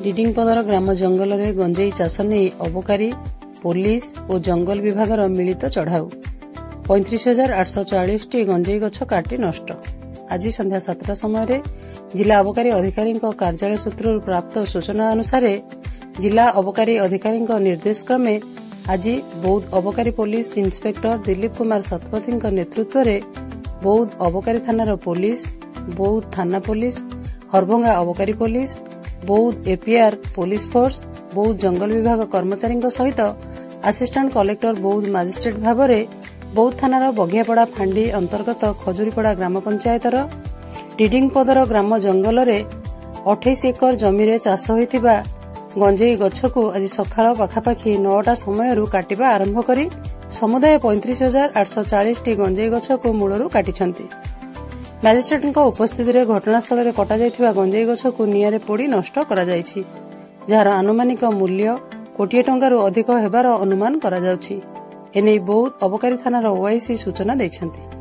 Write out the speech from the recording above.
डिडिंगपदर ग्राम जंगल में गंजेई चाष नहीं अबकारी पुलिस और जंगल विभाग मिलित चढ़ाऊ 35,840 टी गंजेई गछ काटी नष्ट। आज संध्या 7टा समय जिला अबकारी अधिकारी कार्यालय सूत्र प्राप्त सूचना अनुसार जिला अबकारी अधिकारी निर्देश क्रमे आज बौद्ध अबकारी पुलिस इन्स्पेक्टर दिलीप कुमार शतपथी नेतृत्व में बौद्ध अबकारी थानार पुलिस, बौद्ध थाना पुलिस, हरभंगा अबकारी पुलिस, बौद्ध एपीआर पुलिस फोर्स, बौद्ध जंगल विभाग कर्मचारी सहित असिस्टेंट कलेक्टर बौद्ध मजिस्ट्रेट भाव में बौद्ध थानार बघियापड़ा फांडी अंतर्गत खजुरीपड़ा ग्राम पंचायतर डिडिंगपदर ग्राम जंगल में 28 एकर जमी चाष होइथिबा गंजेई गछ को आज सकाळ पाखापाखि 9टा समय काटिबा आरंभ करी समुदाय 35,840 टी गंजेई गछ को मूलरू काटिछंती। मजिस्ट्रेट उपस्थित में घटनास्थल में कटा जाइथिबा गंजेई गछ को निआरे पोड़ी नष्ट करा जायछि, जार आनुमानिक मूल्य कोटिए टंकारु अधिक हेबार अनुमान करा जाउछि। एने बौद्ध अबकारी थानार ओआईसी सूचना दैछंती।